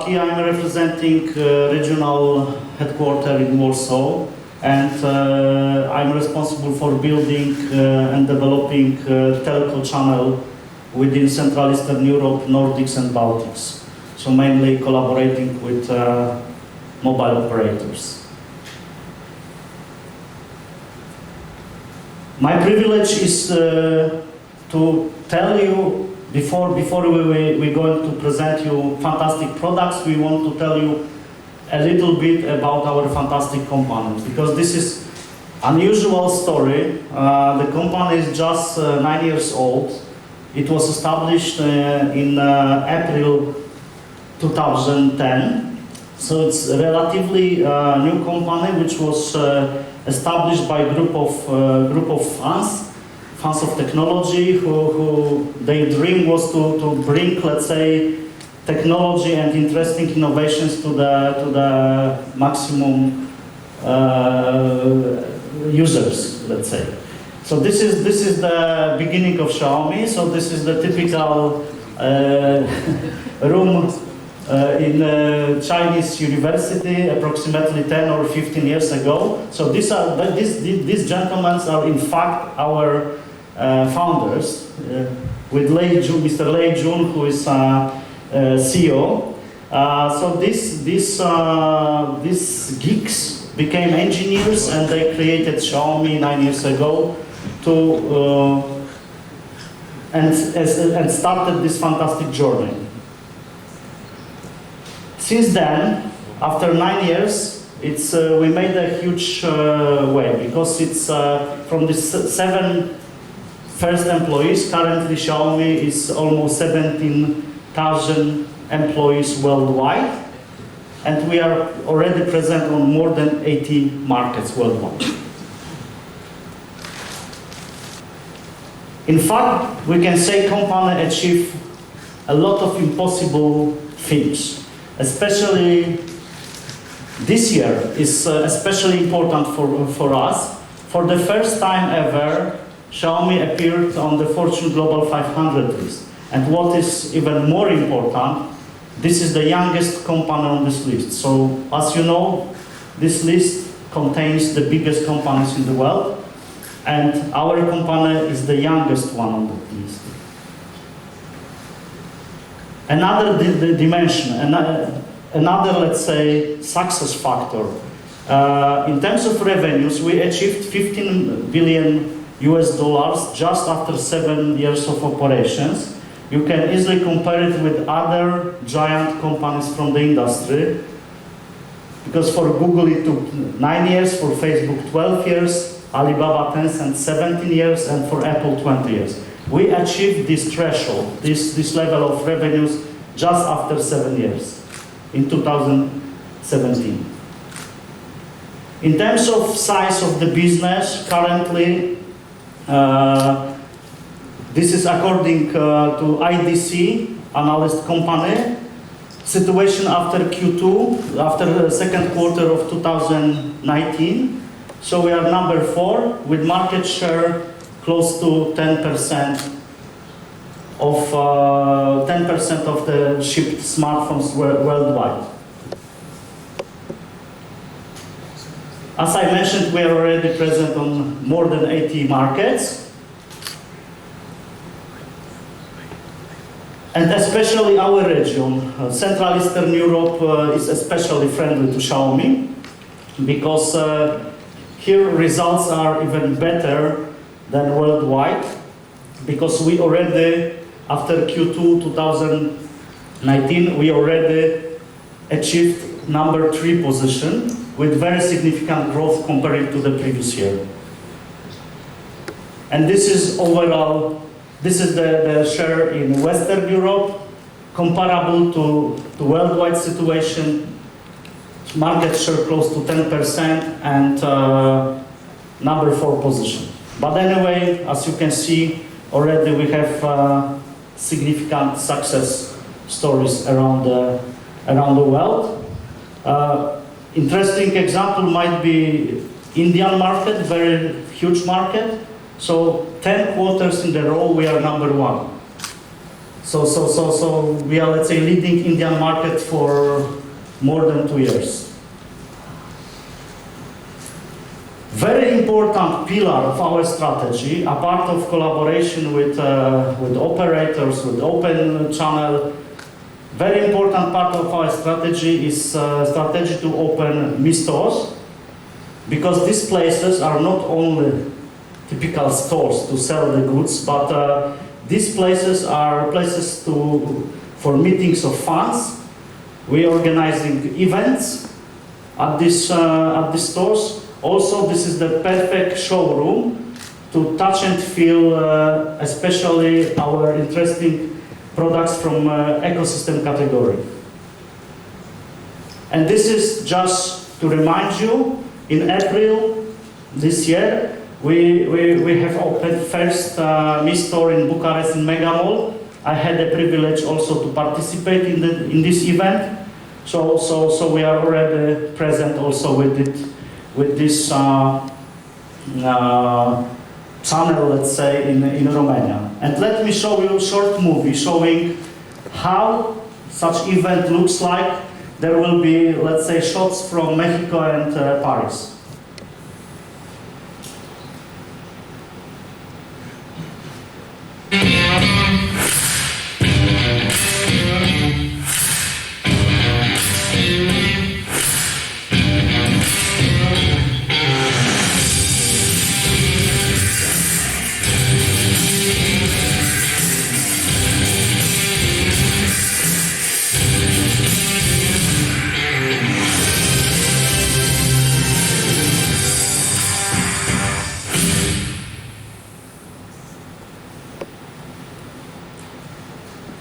Gladki. I'm representing regional headquarters in Warsaw, and I'm responsible for building and developing telco channel within Central Eastern Europe, Nordics and Baltics. So mainly collaborating with mobile operators. My privilege is to tell you, before we're going to present you fantastic products, we want to tell you a little bit about our fantastic company, because this is unusual story. The company is just 9 years old. It was established in April 2010. So it's a relatively new company which was established by a group of fans of technology who their dream was to bring, let's say, technology and interesting innovations to the maximum users, let's say. So this is the beginning of Xiaomi. So this is the typical room in Chinese university, approximately 10 or 15 years ago. So these gentlemen are in fact our founders, with Mr. Lei Jun, who is CEO. So these geeks became engineers, and they created Xiaomi 9 years ago and started this fantastic journey. Since then, after 9 years, we made a huge way, because it's from the 7 first employees. Currently, Xiaomi is almost 17,000 employees worldwide, and we are already present on more than 80 markets worldwide. In fact, we can say company achieved a lot of impossible things. Especially this year is especially important for us. For the first time ever, Xiaomi appeared on the Fortune Global 500 list. And what is even more important, this is the youngest company on this list. So, as you know, this list contains the biggest companies in the world, and our company is the youngest one on the list. Another dimension, another, let's say, success factor. In terms of revenues, we achieved $15 billion just after 7 years of operations. You can easily compare it with other giant companies from the industry, because for Google it took 9 years, for Facebook 12 years, Alibaba, Tencent 17 years, and for Apple 20 years. We achieved this threshold, this level of revenues just after 7 years, in 2017. In terms of size of the business, currently, this is according to IDC, analyst company, situation after Q2, after the second quarter of 2019. So we are number 4 with market share close to 10% of the shipped smartphones worldwide. As I mentioned, we are already present on more than 80 markets. And especially our region, Central Eastern Europe, is especially friendly to Xiaomi, because here results are even better than worldwide, because we already, after Q2 2019, we already achieved number 3 position with very significant growth compared to the previous year. And this is overall, this is the share in Western Europe, comparable to worldwide situation, market share close to 10% and number 4 position. But anyway, as you can see, already we have significant success stories around the world. Interesting example might be Indian market, very huge market. So 10 quarters in a row we are number 1. So we are, let's say, leading Indian market for more than 2 years. Very important pillar of our strategy, apart of collaboration with operators, with open channel, very important part of our strategy is strategy to open Mi stores, because these places are not only typical stores to sell the goods, but these places are places for meetings of fans. We are organizing events at these stores. Also, this is the perfect showroom to touch and feel, especially our interesting products from ecosystem category. And this is just to remind you, in April this year, we have opened first Mi store in Bucharest in Mega Mall. I had the privilege also to participate in this event. So we are already present also with this channel, let's say, in Romania. And let me show you a short movie showing how such event looks like. There will be, let's say, shots from Mexico and Paris.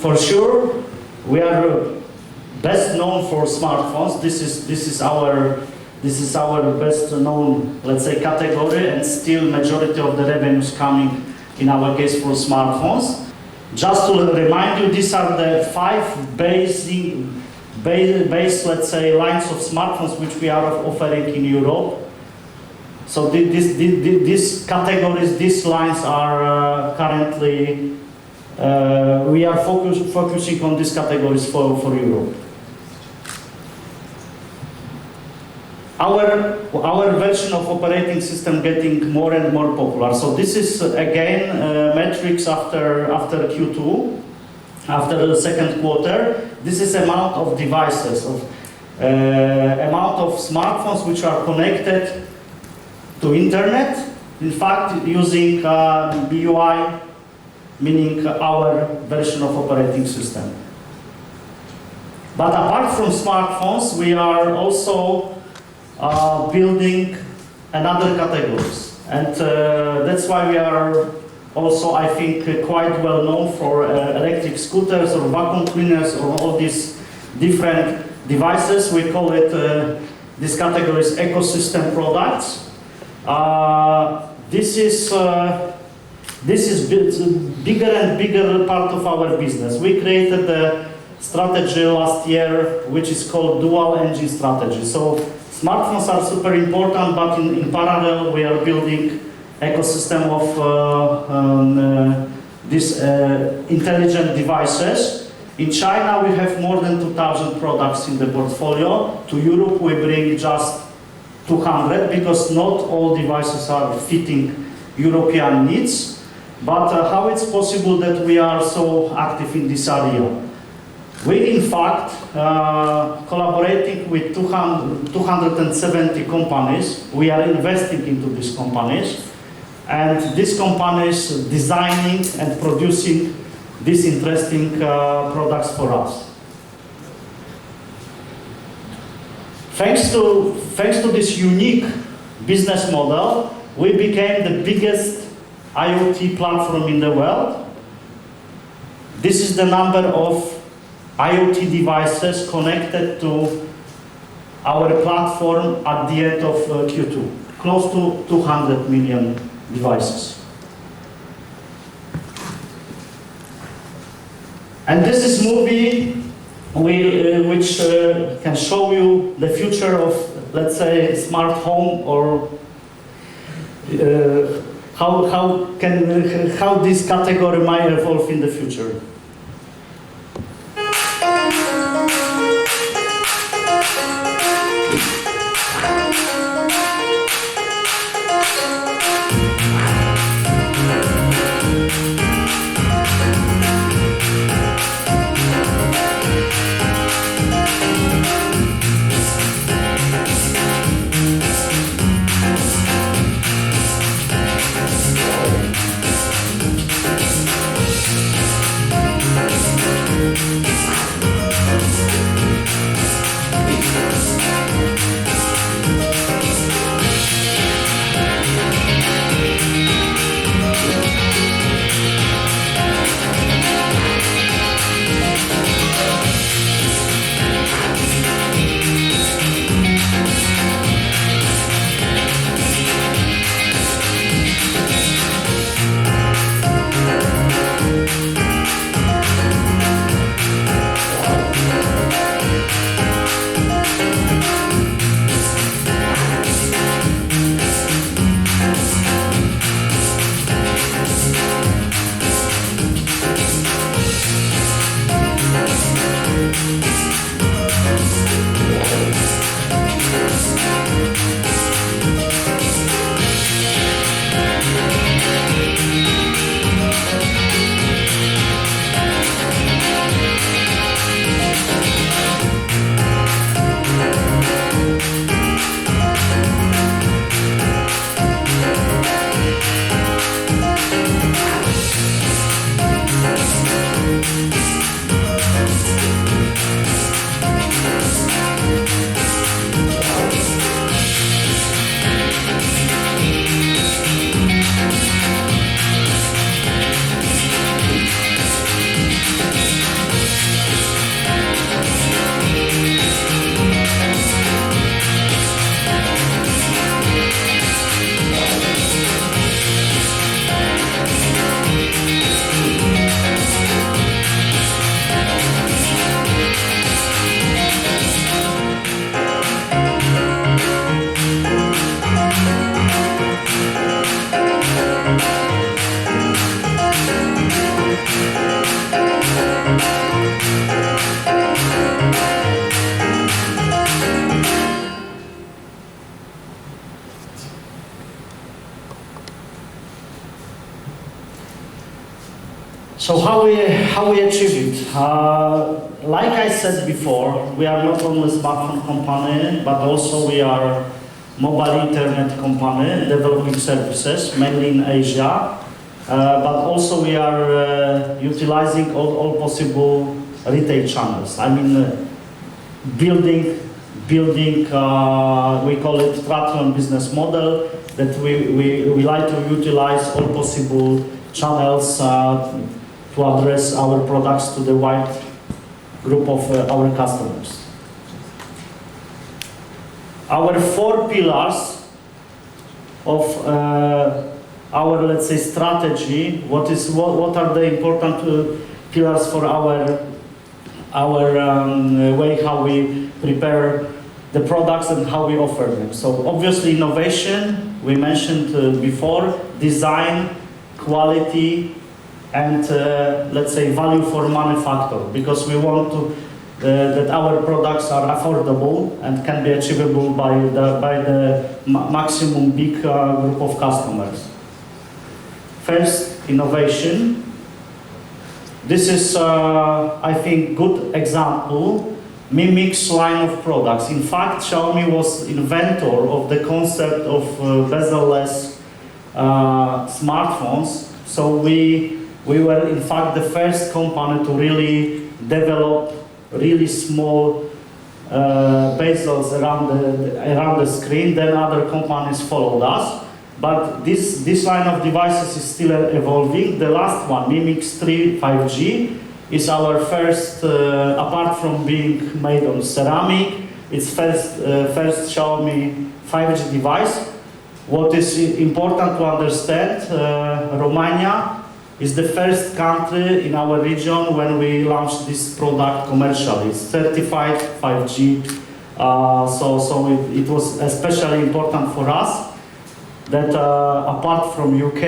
For sure, we are best known for smartphones. This is our best known, let's say, category, and still majority of the revenues coming in our case for smartphones. Just to remind you, these are the 5 base, let's say, lines of smartphones which we are offering in Europe. So these categories, these lines are currently. We are focusing on these categories for Europe. Our version of operating system getting more and more popular. So this is again metrics after Q2, after the second quarter. This is amount of devices, amount of smartphones which are connected to internet. In fact, using BUI, meaning our version of operating system. But apart from smartphones, we are also building another categories. And that's why we are also, I think, quite well known for electric scooters or vacuum cleaners or all these different devices. We call it, this category is ecosystem products. This is bigger and bigger part of our business. We created a strategy last year, which is called dual engine strategy. So smartphones are super important, but in parallel, we are building ecosystem of these intelligent devices. In China, we have more than 2,000 products in the portfolio. To Europe, we bring just 200, because not all devices are fitting European needs. But how it's possible that we are so active in this area? We, in fact, collaborating with 270 companies. We are investing into these companies, and these companies designing and producing these interesting products for us. Thanks to this unique business model, we became the biggest IoT platform in the world. This is the number of IoT devices connected to our platform at the end of Q2, close to 200 million devices. And this is movie which can show you the future of, let's say, smart home, or how this category might evolve in the future. So how we achieve it? Like I said before, we are not only smartphone company, but also we are mobile internet company developing services, mainly in Asia. But also we are utilizing all possible retail channels. I mean, building we call it Tratron business model, that we like to utilize all possible channels to address our products to the wide group of our customers. Our 4 pillars of our, let's say, strategy, what are the important pillars for our way how we prepare the products and how we offer them. So obviously innovation, we mentioned before, design, quality, and let's say value for money factor, because we want to that our products are affordable and can be achievable by the maximum big group of customers. First, innovation. This is, I think, good example, mimics line of products. In fact, Xiaomi was inventor of the concept of bezel-less smartphones. So we were, in fact, the first company to really develop really small bezels around the screen. Then other companies followed us. But this line of devices is still evolving. The last one, Mi Mix 3 5G, is our first, apart from being made on ceramic, it's first Xiaomi 5G device. What is important to understand, Romania is the first country in our region when we launched this product commercially. It's certified 5G, so it was especially important for us that apart from UK,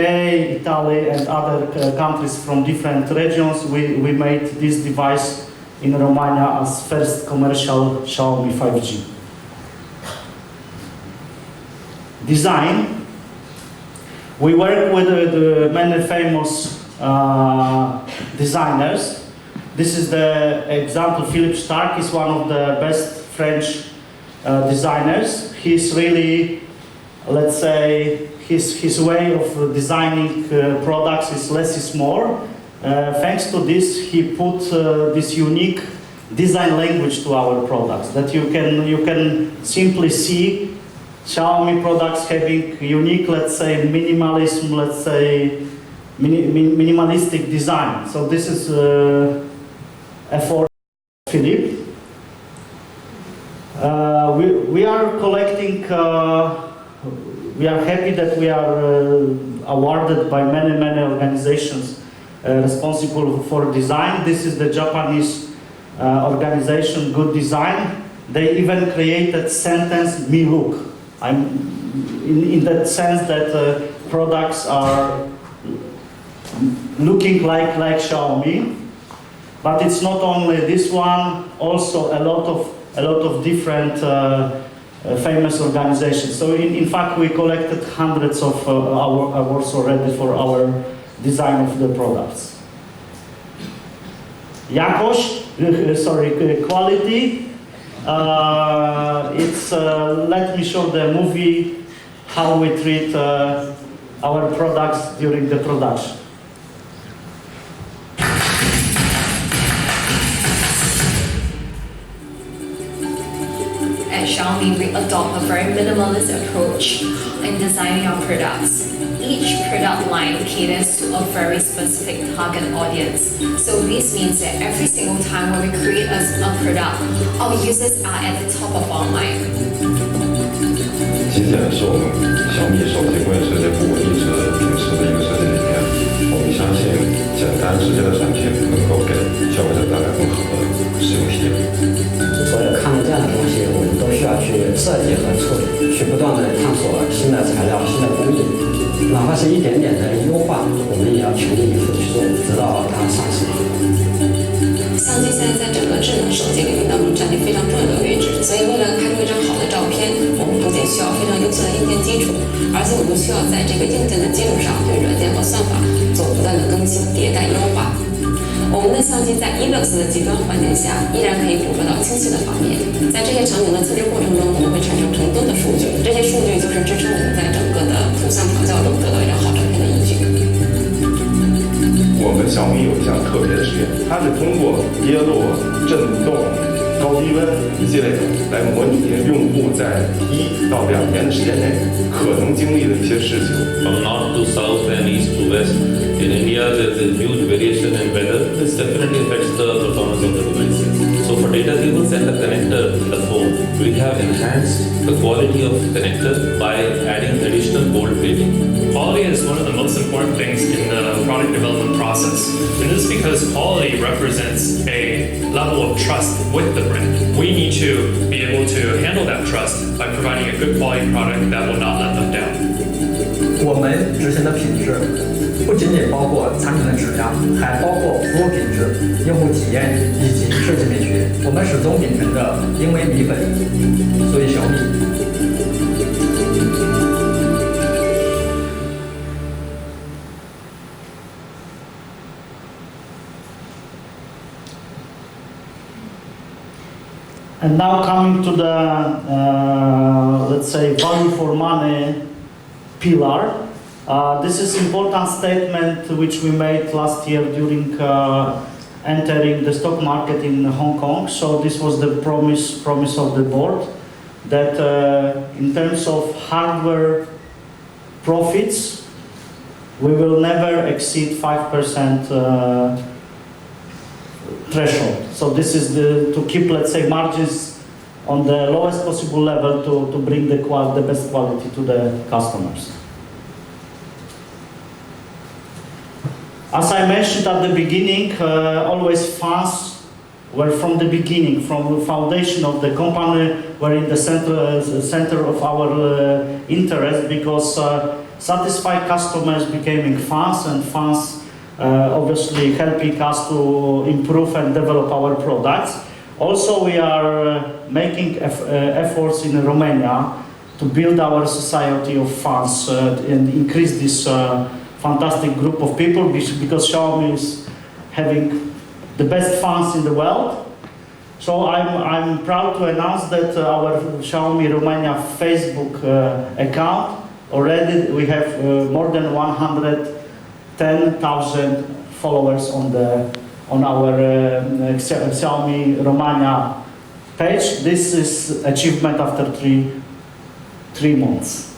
Italy, and other countries from different regions, we made this device in Romania as first commercial Xiaomi 5G. Design. We work with many famous designers. This is the example. Philippe Starck is one of the best French designers. He's really, let's say, his way of designing products is less is more. Thanks to this, he put this unique design language to our products, that you can simply see Xiaomi products having unique, let's say, minimalism, let's say, minimalistic design. So this is effort of Philippe. We are collecting. We are happy that we are awarded by many organizations responsible for design. This is the Japanese organization, Good Design. They even created sentence "me look." In that sense that products are looking like Xiaomi, but it's not only this one. Also a lot of different famous organizations. So in fact, we collected hundreds of awards already for our design of the products. Jakość, quality. Let me show the movie how we treat our products during the production. At Xiaomi, we adopt a very minimalist approach in designing our products. Each product line caters to a very specific target audience. So this means that every single time when we create a product, our users are at the top of our mind. 今天是我们小米手机工业设计部一直秉持的一个设计理念。我们相信简单直接的产品能够给消费者带来更好的使用体验。所有看得见的东西，我们都需要去设计和处理，去不断的探索新的材料、新的工艺，哪怕是一点点的优化，我们也要全力以赴去做，直到它上市。相机现在在整个智能手机领域当中占据非常重要的位置，所以为了拍出一张好的照片，我们不仅需要非常优秀的硬件基础，而且我们需要在这个硬件的基础上对软件和算法做不断的更新、迭代、优化。我们的相机在 ILUX 的极端环境下，依然可以捕捉到清晰的画面。在这些场景的测试过程中，我们会产生成多的数据，这些数据就是支撑我们在整个的图像调教中得到一张好照片的依据。我们小米有一项特别的实验，它是通过跌落、震动、高低温一系列的来模拟用户在1到2年的时间内可能经历的一些事情。From north to south and east to west, in India there is a huge variation in weather. This definitely affects the performance of the devices. So for data cables and the connector in the phone, we have enhanced the quality of connector by adding additional gold plating. Quality is one of the most important things in the product development process. And this is because quality represents a level of trust with the brand. We need to be able to handle that trust by providing a good quality product that will not let them down. 我们执行的品质不仅仅包括产品的质量，还包括服务品质、用户体验以及设计美学。我们始终秉承着因为米粉，所以小米。And now coming to the, let's say, value for money pillar. This is important statement which we made last year during entering the stock market in Hong Kong. So this was the promise of the board that in terms of hardware profits, we will never exceed 5% threshold. So this is to keep, let's say, margins on the lowest possible level to bring the best quality to the customers. As I mentioned at the beginning, always fans were from the beginning, from the foundation of the company, were in the center of our interest, because satisfied customers becoming fans, and fans obviously helping us to improve and develop our products. Also, we are making efforts in Romania to build our society of fans and increase this fantastic group of people, because Xiaomi is having the best fans in the world. So I'm proud to announce that our Xiaomi Romania Facebook account, already we have more than 110,000 followers on our Xiaomi Romania page. This is achievement after three months.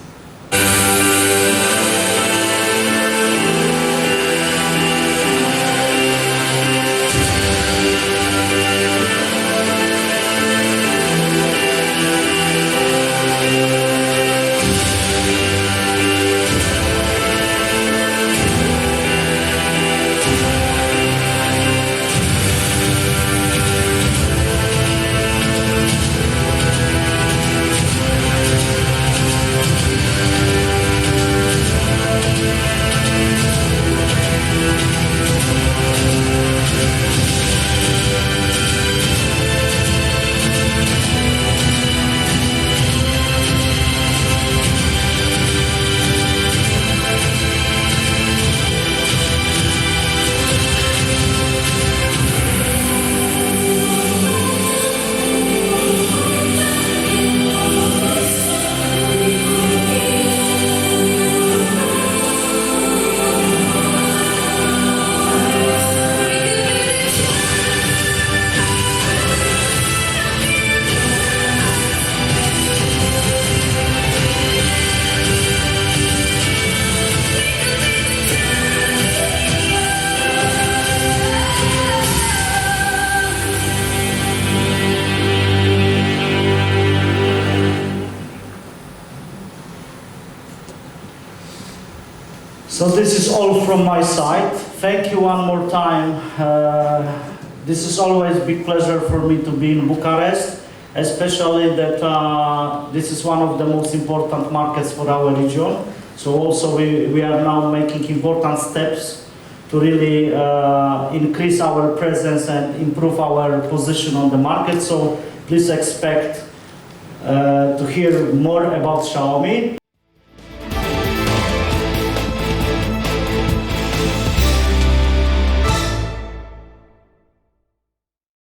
So this is all from my side. Thank you one more time. This is always a big pleasure for me to be in Bucharest, especially that this is one of the most important markets for our region. So also we are now making important steps to really increase our presence and improve our position on the market. So please expect to hear more about Xiaomi.